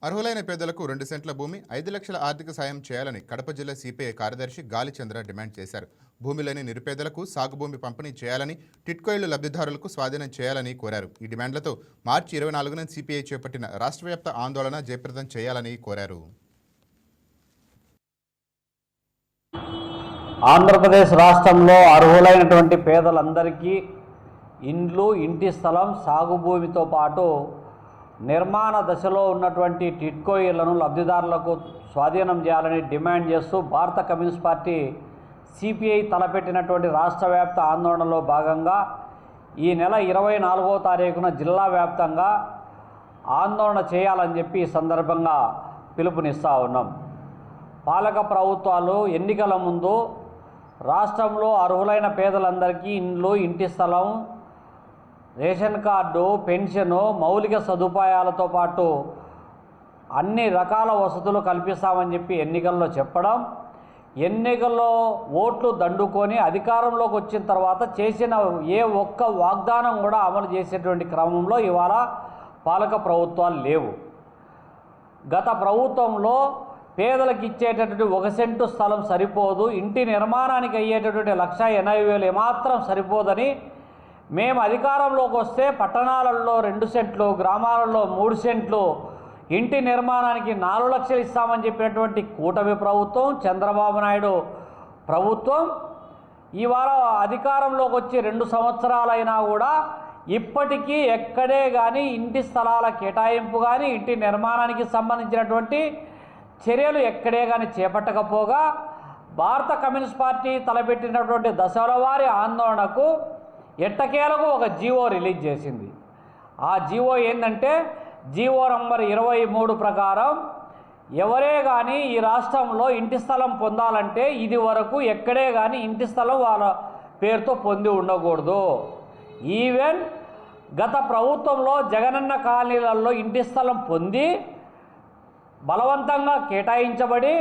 అర్హులైన పేదలకు 2 సెంట్ల భూమి 5 లక్షల ఆర్థిక సాయం చేయాలని కడప జిల్లా సిపిఐ కార్యదర్శి గాలిచంద్ర డిమాండ్ చేశారు. భూమి లేని నిరుపేదలకు సాగు భూమి పంపిణీ చేయాలని, టిట్కో ఇళ్లు లబ్ధిదారులకు స్వాధీనం చేయాలని కోరారు. ఈ డిమాండ్లతో మార్చి 24న సిపిఐ చేపట్టిన రాష్ట్రవ్యాప్త ఆందోళన జయప్రదం చేయాలని కోరారు. ఆంధ్రప్రదేశ్ రాష్ట్రంలో అర్హులైనటువంటి పేదలందరికీ ఇండ్లు, ఇంటి స్థలం, సాగు భూమితో పాటు నిర్మాణ దశలో ఉన్నటువంటి టిట్కో ఇళ్లను లబ్ధిదారులకు స్వాధీనం చేయాలని డిమాండ్ చేస్తూ భారత కమ్యూనిస్ట్ పార్టీ సిపిఐ తలపెట్టినటువంటి రాష్ట్ర వ్యాప్త ఆందోళనలో భాగంగా ఈ నెల 24వ తారీఖున జిల్లా వ్యాప్తంగా ఆందోళన చేయాలని చెప్పి ఈ సందర్భంగా పిలుపునిస్తూ ఉన్నాం. పాలక ప్రభుత్వాలు ఎన్నికల ముందు రాష్ట్రంలో అర్హులైన పేదలందరికీ ఇండ్లు, ఇంటి స్థలం, రేషన్ కార్డు, పెన్షను, మౌలిక సదుపాయాలతో పాటు అన్ని రకాల వసతులు కల్పిస్తామని చెప్పి ఎన్నికల్లో చెప్పడం, ఎన్నికల్లో ఓట్లు దండుకొని అధికారంలోకి వచ్చిన తర్వాత చేసిన ఏ ఒక్క వాగ్దానం కూడా అమలు చేసేటువంటి క్రమంలో ఇవాళ పాలక ప్రభుత్వాలు లేవు. గత ప్రభుత్వంలో పేదలకు ఇచ్చేటటువంటి 1 సెంటు స్థలం సరిపోదు, ఇంటి నిర్మాణానికి అయ్యేటటువంటి 1,80,000 ఏమాత్రం సరిపోదని మేము అధికారంలోకి వస్తే పట్టణాలలో 2 సెంట్లు, గ్రామాలలో 3 సెంట్లు, ఇంటి నిర్మాణానికి 4 లక్షలు ఇస్తామని చెప్పినటువంటి కూటమి ప్రభుత్వం, చంద్రబాబు నాయుడు ప్రభుత్వం ఇవాళ అధికారంలోకి వచ్చి 2 సంవత్సరాలైనా కూడా ఇప్పటికీ ఎక్కడే కానీ ఇంటి స్థలాల కేటాయింపు కానీ, ఇంటి నిర్మాణానికి సంబంధించినటువంటి చర్యలు ఎక్కడే కానీ చేపట్టకపోగా భారత కమ్యూనిస్ట్ పార్టీ తలపెట్టినటువంటి దశలవారీ ఆందోళనకు ఎట్టకేలకు ఒక జీవో రిలీజ్ చేసింది. ఆ జీవో ఏంటంటే జీవో నంబర్ 23 ప్రకారం ఎవరే కానీ ఈ రాష్ట్రంలో ఇంటి స్థలం పొందాలంటే ఇది వరకు ఎక్కడే కానీ ఇంటి స్థలం వాళ్ళ పేరుతో పొంది ఉండకూడదు. ఈవెన్ గత ప్రభుత్వంలో జగనన్న కాలనీలలో ఇంటి స్థలం పొంది బలవంతంగా కేటాయించబడి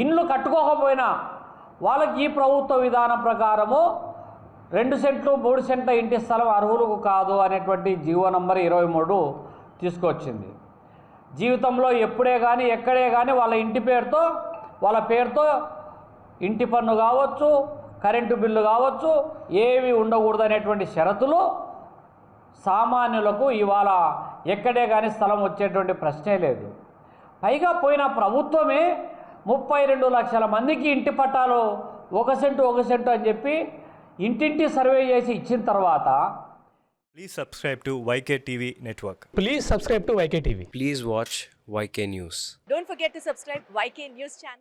ఇండ్లు కట్టుకోకపోయినా వాళ్ళకి ఈ ప్రభుత్వ విధానం ప్రకారము 2 సెంట్లు, 3 సెంట్ల ఇంటి స్థలం అర్హులకు కాదు అనేటువంటి జీవో నంబర్ 23 తీసుకొచ్చింది. జీవితంలో ఎప్పుడే కానీ ఎక్కడే కానీ వాళ్ళ ఇంటి పేరుతో, వాళ్ళ పేరుతో ఇంటి పన్ను కావచ్చు, కరెంటు బిల్లు కావచ్చు, ఏవి ఉండకూడదు అనేటువంటి షరతులు సామాన్యులకు ఇవాళ ఎక్కడే కానీ స్థలం వచ్చేటువంటి ప్రశ్నే లేదు. పైగా పోయిన ప్రభుత్వమే 32 లక్షల మందికి ఇంటి పట్టాలు 1 సెంటు అని చెప్పి ఇంటింటి సర్వే చేసి ఇచ్చిన తర్వాత Please subscribe to YK TV Network. Please subscribe to YK TV. Please watch YK News. Don't forget to subscribe YK News channel.